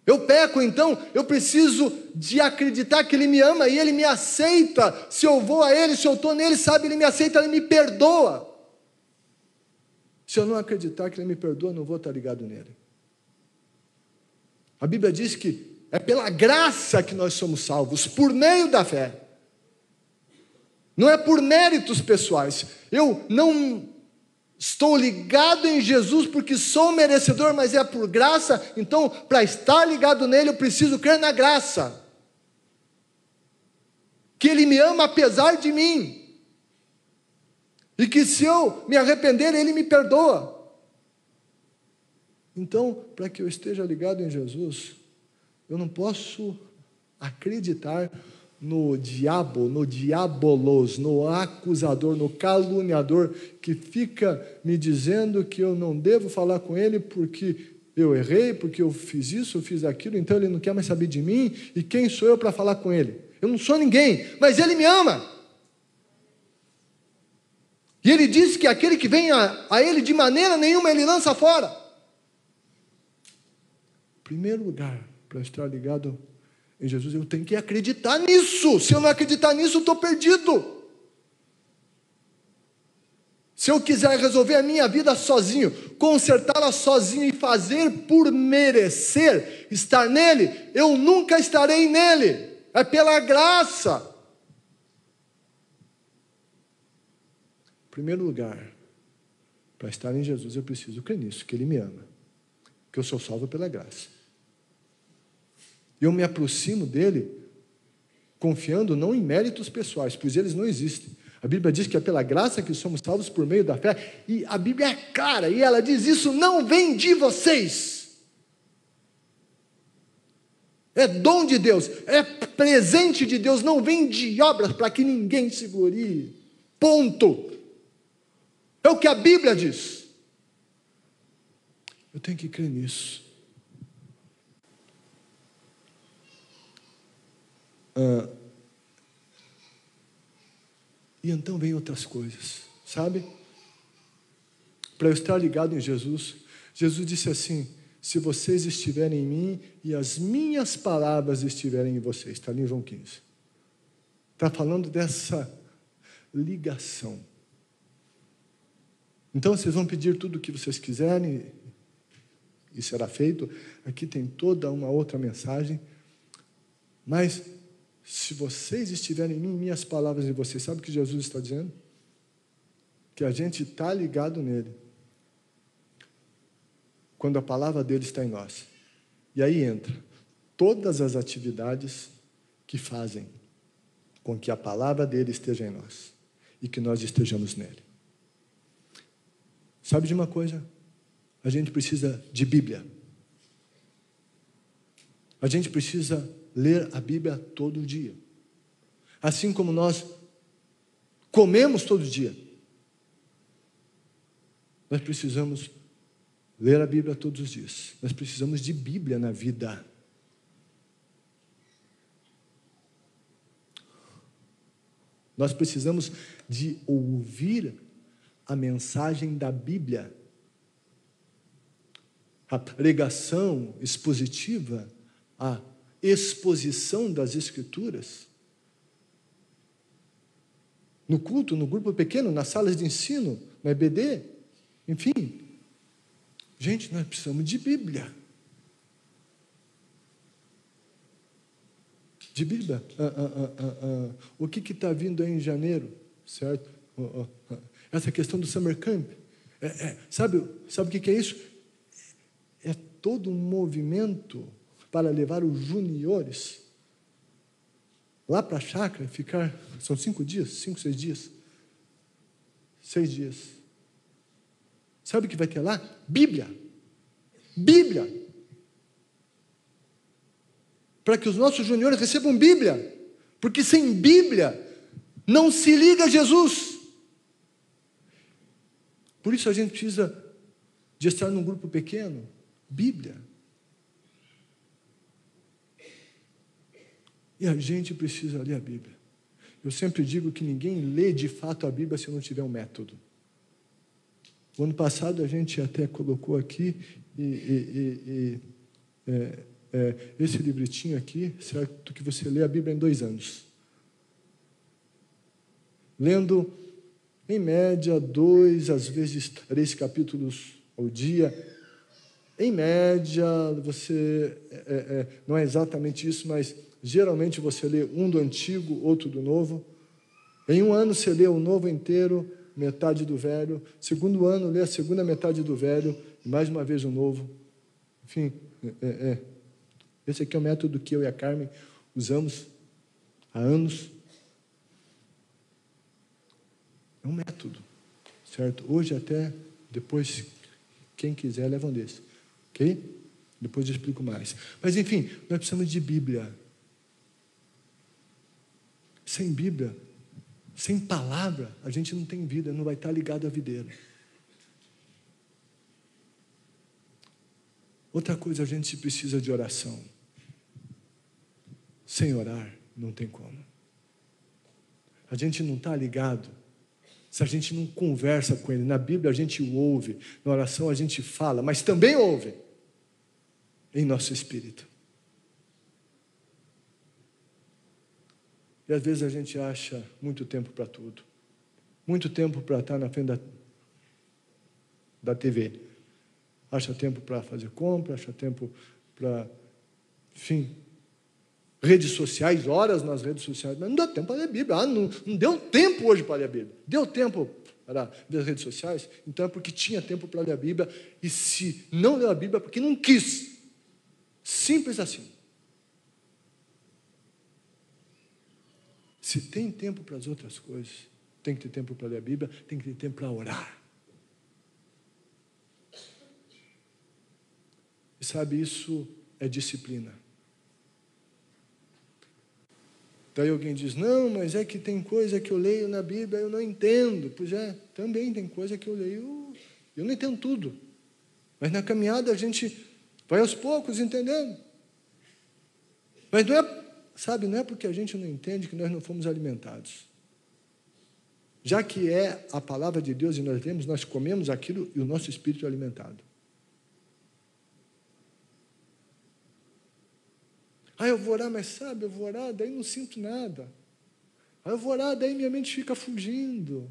Eu peco, então eu preciso de acreditar que Ele me ama e Ele me aceita. Se eu vou a Ele, se eu estou nele, sabe, Ele me aceita, Ele me perdoa. Se eu não acreditar que Ele me perdoa, não vou estar ligado nele. A Bíblia diz que é pela graça que nós somos salvos, por meio da fé. Não é por méritos pessoais. Eu não estou ligado em Jesus porque sou merecedor, mas é por graça. Então, para estar ligado nele, eu preciso crer na graça. Que Ele me ama apesar de mim. E que se eu me arrepender, Ele me perdoa. Então, para que eu esteja ligado em Jesus, eu não posso acreditar no diabo, no diabolos, no acusador, no caluniador, que fica me dizendo que eu não devo falar com ele porque eu errei, porque eu fiz isso, eu fiz aquilo, então ele não quer mais saber de mim, e quem sou eu para falar com ele? Eu não sou ninguém, mas ele me ama. E ele diz que aquele que vem a ele de maneira nenhuma ele lança fora. Em primeiro lugar, para estar ligado em Jesus, eu tenho que acreditar nisso. Se eu não acreditar nisso, eu estou perdido. Se eu quiser resolver a minha vida sozinho, consertá-la sozinho e fazer por merecer estar nele, eu nunca estarei nele. É pela graça. primeiro lugar, para estar em Jesus, eu preciso crer nisso, que Ele me ama, que eu sou salvo pela graça. Eu me aproximo dEle confiando não em méritos pessoais, pois eles não existem. A Bíblia diz que é pela graça que somos salvos por meio da fé, e a Bíblia é clara, e ela diz, isso não vem de vocês. É dom de Deus, é presente de Deus, não vem de obras para que ninguém se glorie. Ponto. É o que a Bíblia diz. Eu tenho que crer nisso. E então vem outras coisas, sabe? Para eu estar ligado em Jesus, Jesus disse assim, se vocês estiverem em mim e as minhas palavras estiverem em vocês, está ali em João 15. Está falando dessa ligação. Então vocês vão pedir tudo o que vocês quiserem e será feito. Aqui tem toda uma outra mensagem, mas se vocês estiverem em mim, minhas palavras em vocês, sabe o que Jesus está dizendo? Que a gente está ligado nele quando a palavra dele está em nós. E aí entra todas as atividades que fazem com que a palavra dele esteja em nós e que nós estejamos nele. Sabe de uma coisa? A gente precisa de Bíblia. A gente precisa ler a Bíblia todo dia. Assim como nós comemos todo dia. Nós precisamos ler a Bíblia todos os dias. Nós precisamos de Bíblia na vida. Nós precisamos de ouvir a mensagem da Bíblia. A pregação expositiva, a exposição das Escrituras. No culto, no grupo pequeno, nas salas de ensino, na EBD, enfim. Gente, nós precisamos de Bíblia. De Bíblia. O que está vindo aí em janeiro, certo? Essa questão do Summer Camp. Sabe o que é isso? É todo um movimento para levar os juniores lá para a chácara, ficar, são 5 dias, 5, 6 dias. 6 dias. Sabe o que vai ter lá? Bíblia. Bíblia. Para que os nossos juniores recebam Bíblia. Porque sem Bíblia, não se liga a Jesus. Por isso a gente precisa de estar num grupo pequeno. Bíblia. E a gente precisa ler a Bíblia. Eu sempre digo que ninguém lê de fato a Bíblia se não tiver um método. O ano passado a gente até colocou aqui esse livretinho aqui, certo? Que você lê a Bíblia em 2 anos. Lendo, em média, 2, às vezes 3 capítulos ao dia. Em média, você, não é exatamente isso, mas geralmente você lê um do Antigo, outro do Novo. Em um ano você lê o Novo inteiro, metade do Velho. Segundo ano, lê a segunda metade do Velho, e mais uma vez o Novo. Enfim, esse aqui é o método que eu e a Carmen usamos há anos. É um método, certo? Hoje até, depois, quem quiser, leva um desse. Ok? Depois eu explico mais. Mas, enfim, nós precisamos de Bíblia. Sem Bíblia, sem palavra, a gente não tem vida, não vai estar ligado à videira. Outra coisa, a gente precisa de oração. Sem orar, não tem como. A gente não está ligado se a gente não conversa com Ele. Na Bíblia a gente ouve, na oração a gente fala, mas também ouve em nosso espírito. E às vezes a gente acha muito tempo para tudo. Muito tempo para estar na frente da TV. Acha tempo para fazer compra, acha tempo para, enfim, redes sociais, horas nas redes sociais. Mas não dá tempo para ler a Bíblia. Não deu tempo hoje para ler a Bíblia. Deu tempo para ver as redes sociais, então é porque tinha tempo para ler a Bíblia, e se não leu a Bíblia é porque não quis. Simples assim. Se tem tempo para as outras coisas, tem que ter tempo para ler a Bíblia, tem que ter tempo para orar. E sabe, isso é disciplina. Daí alguém diz, não, mas é que tem coisa que eu leio na Bíblia e eu não entendo. Pois é, também tem coisa que eu leio, eu não entendo tudo. Mas na caminhada a gente vai aos poucos entendendo. Mas não é, sabe, não é porque a gente não entende que nós não fomos alimentados. Já que é a palavra de Deus e nós lemos, nós comemos aquilo e o nosso espírito é alimentado. Eu vou orar, mas sabe, eu vou orar, daí não sinto nada. Eu vou orar, daí minha mente fica fugindo.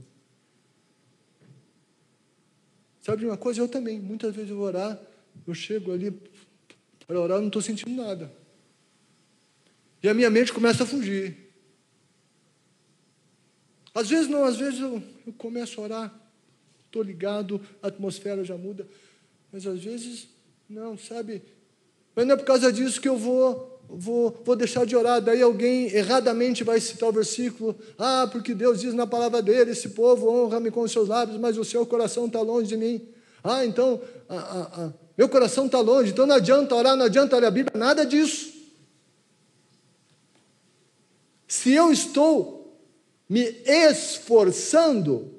Sabe de uma coisa? Eu também, muitas vezes eu vou orar, eu chego ali para orar, eu não estou sentindo nada. E a minha mente começa a fugir. Às vezes não, às vezes eu começo a orar, estou ligado, a atmosfera já muda, mas às vezes não, sabe? Mas não é por causa disso que eu vou deixar de orar. Daí alguém erradamente vai citar o versículo, porque Deus diz na palavra dele, esse povo honra-me com os seus lábios, mas o seu coração está longe de mim. Então, meu coração está longe, então não adianta orar, não adianta ler a Bíblia, nada disso. Se eu estou me esforçando,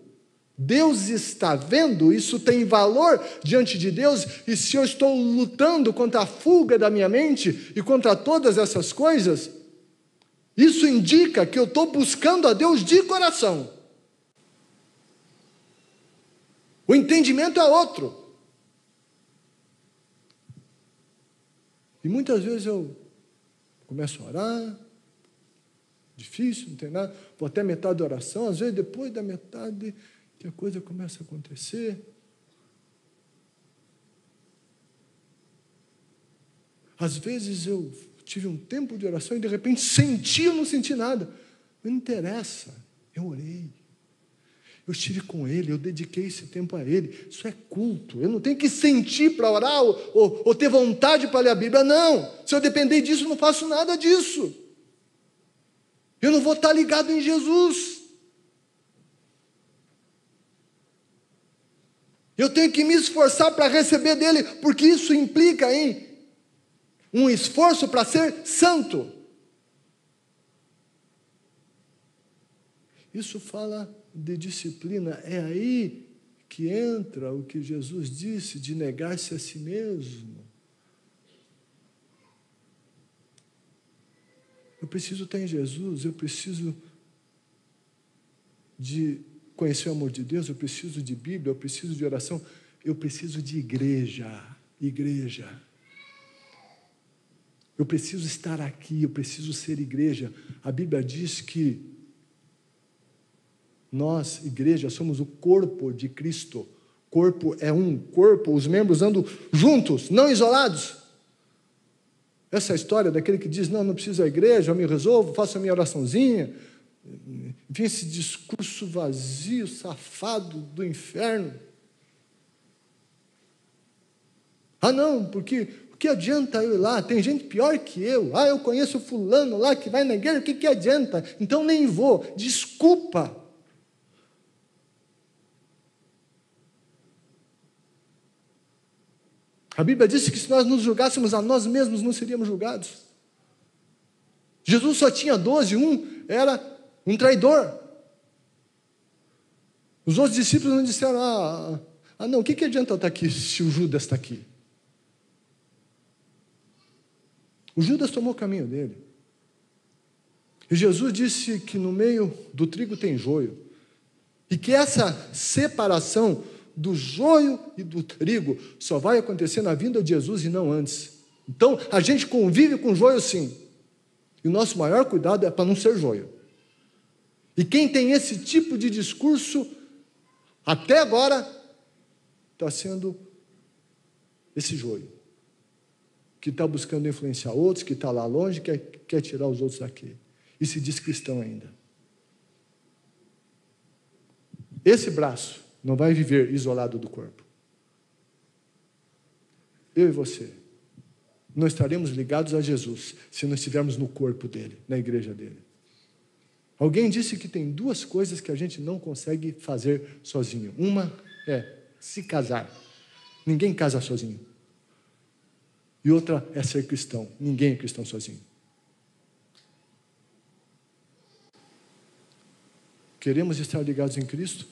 Deus está vendo, isso tem valor diante de Deus, e se eu estou lutando contra a fuga da minha mente e contra todas essas coisas, isso indica que eu estou buscando a Deus de coração. O entendimento é outro. E muitas vezes eu começo a orar, difícil, não tem nada, vou até metade da oração, às vezes depois da metade que a coisa começa a acontecer. Às vezes eu tive um tempo de oração e de repente senti, eu não senti nada. Não interessa, eu orei. Eu estive com Ele, eu dediquei esse tempo a Ele. Isso é culto. Eu não tenho que sentir para orar ou ter vontade para ler a Bíblia. Não, se eu depender disso, eu não faço nada disso. Eu não vou estar ligado em Jesus. Eu tenho que me esforçar para receber dele, porque isso implica em um esforço para ser santo. Isso fala de disciplina. É aí que entra o que Jesus disse de negar-se a si mesmo. Eu preciso estar em Jesus, eu preciso de conhecer o amor de Deus, eu preciso de Bíblia, eu preciso de oração, eu preciso de igreja. Eu preciso estar aqui, eu preciso ser igreja. A Bíblia diz que nós, igreja, somos o corpo de Cristo. Corpo é um corpo, os membros andam juntos, não isolados. Essa história daquele que diz, não preciso da igreja, eu me resolvo, faço a minha oraçãozinha. Enfim, esse discurso vazio, safado do inferno. Não, porque o que adianta eu ir lá? Tem gente pior que eu. Eu conheço fulano lá que vai na igreja, o que adianta? Então nem vou. Desculpa. A Bíblia disse que se nós nos julgássemos a nós mesmos, não seríamos julgados. Jesus só tinha 12, um era um traidor. Os outros discípulos não disseram, não, o que adianta eu estar aqui se o Judas está aqui? O Judas tomou o caminho dele. E Jesus disse que no meio do trigo tem joio. E que essa separação do joio e do trigo só vai acontecer na vinda de Jesus e não antes. Então, a gente convive com joio sim. E o nosso maior cuidado é para não ser joio. E quem tem esse tipo de discurso, até agora, está sendo esse joio. Que está buscando influenciar outros, que está lá longe, quer tirar os outros daqui. E se diz cristão ainda. esse braço não vai viver isolado do corpo. Eu e você não estaremos ligados a Jesus se não estivermos no corpo dele, na igreja dele. Alguém disse que tem duas coisas que a gente não consegue fazer sozinho. Uma é se casar. Ninguém casa sozinho. E outra é ser cristão. Ninguém é cristão sozinho. Queremos estar ligados em Cristo?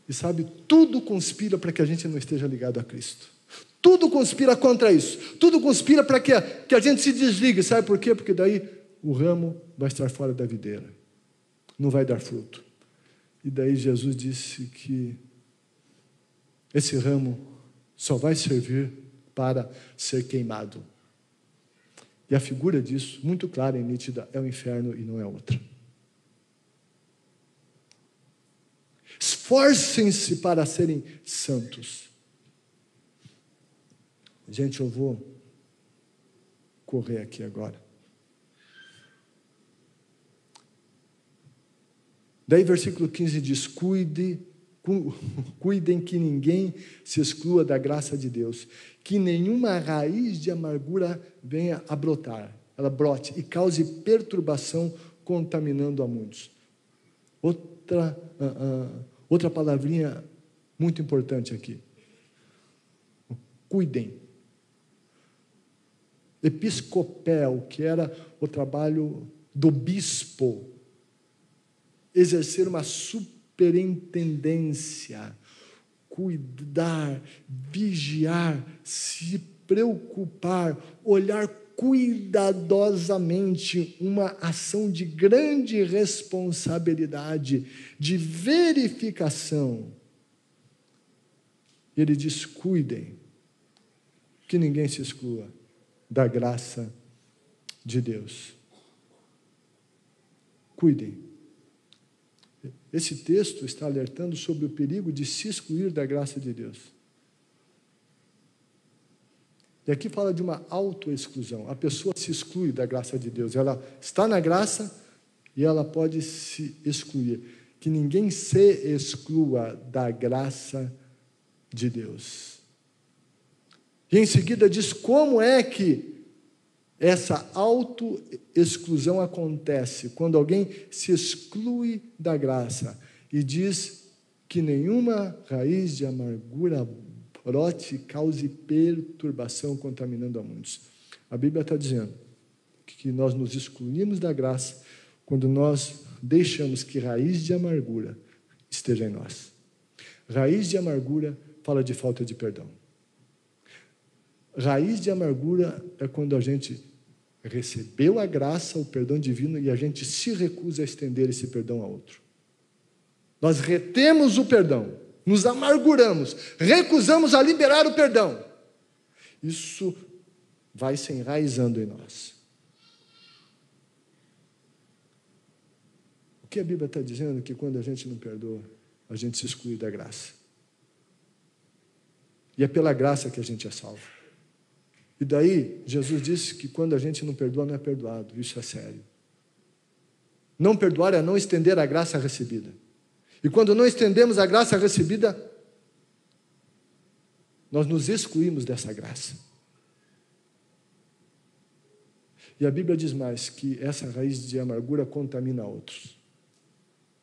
E sabe, tudo conspira para que a gente não esteja ligado a Cristo. Tudo conspira contra isso. Tudo conspira para que a gente se desligue. Sabe por quê? Porque daí o ramo vai estar fora da videira. Não vai dar fruto. E daí Jesus disse que esse ramo só vai servir para ser queimado. E a figura disso, muito clara e nítida, é o inferno e não é outra. Esforcem-se para serem santos. Gente, eu vou correr aqui agora. Daí versículo 15 diz: cuidem que ninguém se exclua da graça de Deus, que nenhuma raiz de amargura venha a brotar, ela brote e cause perturbação, contaminando a muitos. Outra palavrinha muito importante aqui. Cuidem. Episcopel, que era o trabalho do bispo, exercer uma superintendência, cuidar, vigiar, se preocupar, olhar cuidadosamente, uma ação de grande responsabilidade, de verificação. Ele diz: cuidem, que ninguém se exclua da graça de Deus. Cuidem. Esse texto está alertando sobre o perigo de se excluir da graça de Deus. E aqui fala de uma autoexclusão. A pessoa se exclui da graça de Deus. Ela está na graça e ela pode se excluir. Que ninguém se exclua da graça de Deus. E em seguida diz como é que essa autoexclusão acontece, quando alguém se exclui da graça e diz que nenhuma raiz de amargura brote e cause perturbação, contaminando a muitos. A Bíblia está dizendo que nós nos excluímos da graça quando nós deixamos que raiz de amargura esteja em nós. Raiz de amargura fala de falta de perdão. Raiz de amargura é quando a gente recebeu a graça, o perdão divino, e a gente se recusa a estender esse perdão a outro. Nós retemos o perdão, nos amarguramos, recusamos a liberar o perdão. Isso vai se enraizando em nós. O que a Bíblia está dizendo é que quando a gente não perdoa, a gente se exclui da graça. E é pela graça que a gente é salvo. E daí, Jesus disse que quando a gente não perdoa, não é perdoado. Isso é sério. Não perdoar é não estender a graça recebida. E quando não estendemos a graça recebida, nós nos excluímos dessa graça. E a Bíblia diz mais que essa raiz de amargura contamina outros.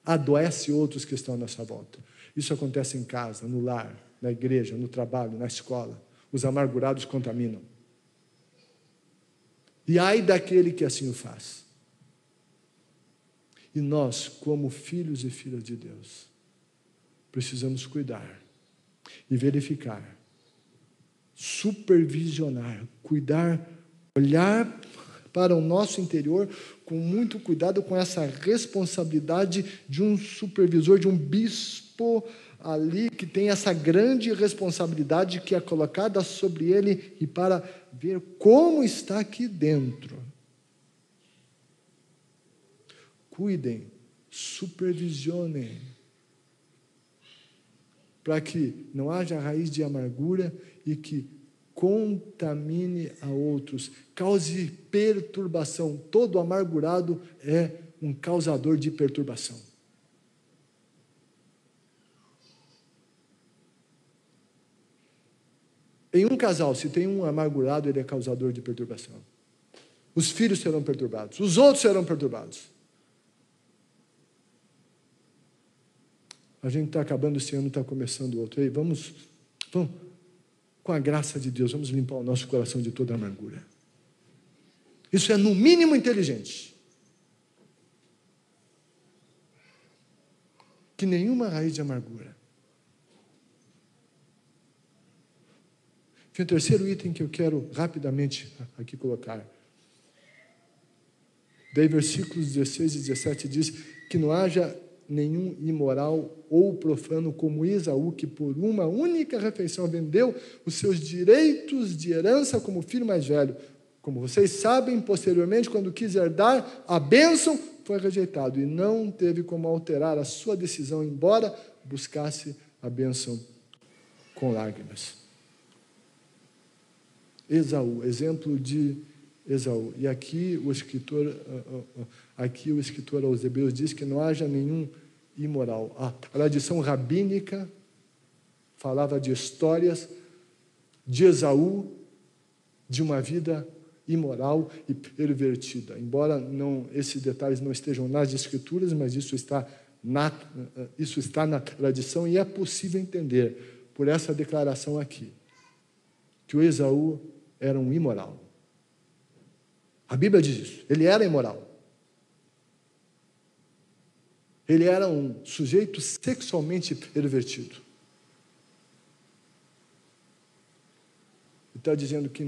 Adoece outros que estão à nossa volta. Isso acontece em casa, no lar, na igreja, no trabalho, na escola. Os amargurados contaminam. E ai daquele que assim o faz. E nós, como filhos e filhas de Deus, precisamos cuidar e verificar, supervisionar, cuidar, olhar para o nosso interior com muito cuidado, com essa responsabilidade de um supervisor, de um bispo ali que tem essa grande responsabilidade que é colocada sobre ele e para ver como está aqui dentro. Cuidem, supervisionem, para que não haja raiz de amargura e que contamine a outros, cause perturbação. Todo amargurado é um causador de perturbação. Em um casal, se tem um amargurado, ele é causador de perturbação. Os filhos serão perturbados, os outros serão perturbados. A gente está acabando esse ano, está começando outro. Ei, vamos, com a graça de Deus, vamos limpar o nosso coração de toda amargura. Isso é, no mínimo, inteligente. Que nenhuma raiz de amargura. E o terceiro item que eu quero rapidamente aqui colocar. Daí, versículos 16 e 17 diz que não haja nenhum imoral ou profano como Esaú, que por uma única refeição vendeu os seus direitos de herança como filho mais velho. Como vocês sabem, posteriormente, quando quis herdar a bênção, foi rejeitado e não teve como alterar a sua decisão, embora buscasse a bênção com lágrimas. Esaú, exemplo de Esaú. E aqui o escritor aos Hebreus diz que não haja nenhum imoral. A tradição rabínica falava de histórias de Esaú, de uma vida imoral e pervertida. Embora esses detalhes não estejam nas escrituras, mas isso está na tradição e é possível entender por essa declaração aqui, que o Esaú era um imoral. A Bíblia diz isso. Ele era imoral. Ele era um sujeito sexualmente pervertido. Ele está dizendo que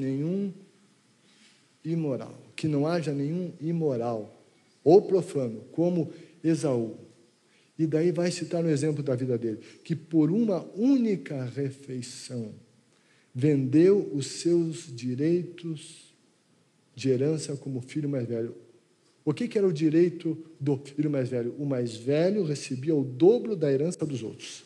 que não haja nenhum imoral ou profano como Esaú. E daí vai citar um exemplo da vida dele, que por uma única refeição vendeu os seus direitos de herança como filho mais velho. O que era o direito do filho mais velho? O mais velho recebia o dobro da herança dos outros.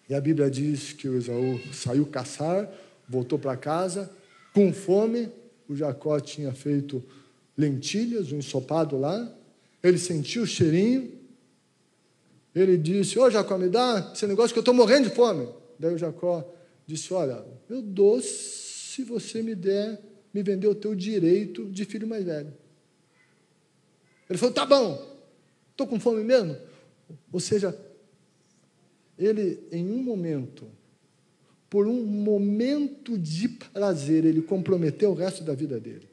E a Bíblia diz que o Esaú saiu caçar, voltou para casa, com fome. O Jacó tinha feito lentilhas, um ensopado lá. Ele sentiu o cheirinho. Ele disse: ô Jacó, me dá esse negócio que eu estou morrendo de fome. Daí o Jacó disse: olha, eu dou se você me vender o teu direito de filho mais velho. Ele falou: tá bom, estou com fome mesmo. Ou seja, ele, em um momento, por um momento de prazer, ele comprometeu o resto da vida dele.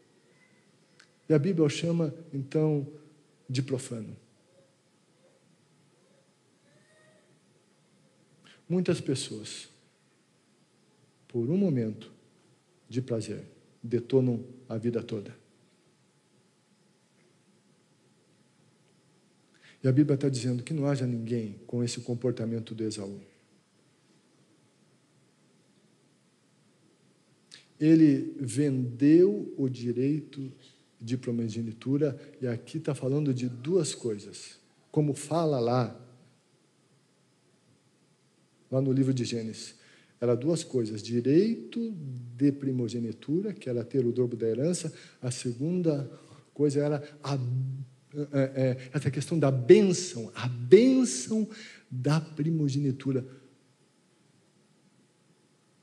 E a Bíblia o chama, então, de profano. Muitas pessoas, por um momento de prazer, detonam a vida toda. E a Bíblia está dizendo que não haja ninguém com esse comportamento de Esaú. Ele vendeu o direito de primogenitura, e aqui está falando de duas coisas. Como fala lá no livro de Gênesis, era duas coisas: direito de primogenitura, que era ter o dobro da herança. A segunda coisa era essa questão da bênção, a bênção da primogenitura.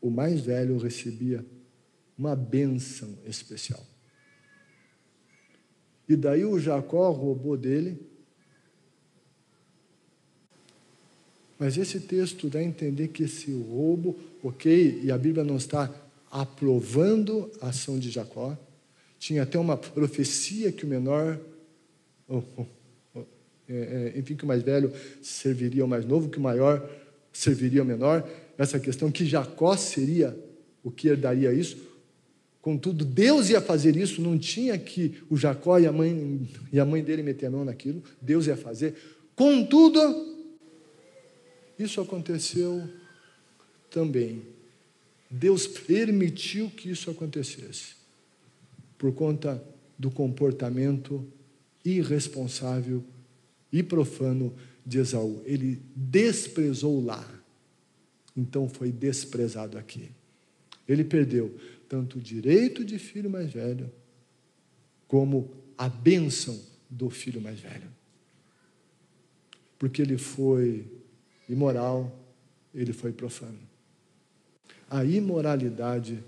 O mais velho recebia uma bênção especial. E daí o Jacó roubou dele. Mas esse texto dá a entender que esse roubo, ok, e a Bíblia não está aprovando a ação de Jacó. Tinha até uma profecia que o menor, enfim, que o mais velho serviria ao mais novo, que o maior serviria ao menor. Essa questão que Jacó seria o que herdaria isso. Contudo, Deus ia fazer isso, não tinha que o Jacó e a mãe dele meter a mão naquilo. Deus ia fazer. Contudo, isso aconteceu também. Deus permitiu que isso acontecesse por conta do comportamento irresponsável e profano de Esaú. Ele desprezou lá, então foi desprezado aqui. Ele perdeu tanto o direito de filho mais velho, como a bênção do filho mais velho. Porque ele foi imoral, ele foi profano. a imoralidade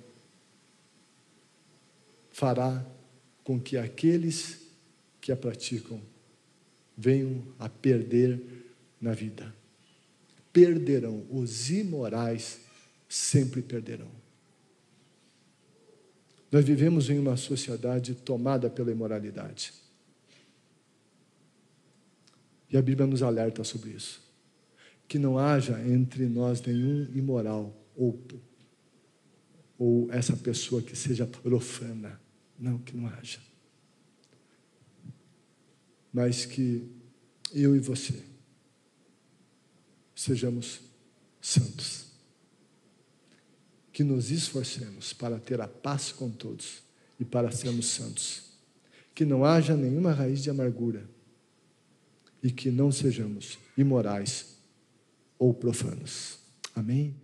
fará com que aqueles que a praticam venham a perder na vida. Perderão, os imorais sempre perderão. Nós vivemos em uma sociedade tomada pela imoralidade. E a Bíblia nos alerta sobre isso. Que não haja entre nós nenhum imoral ou essa pessoa que seja profana. Não, que não haja. Mas que eu e você sejamos santos. Que nos esforcemos para ter a paz com todos e para sermos santos. Que não haja nenhuma raiz de amargura e que não sejamos imorais ou profanos. Amém?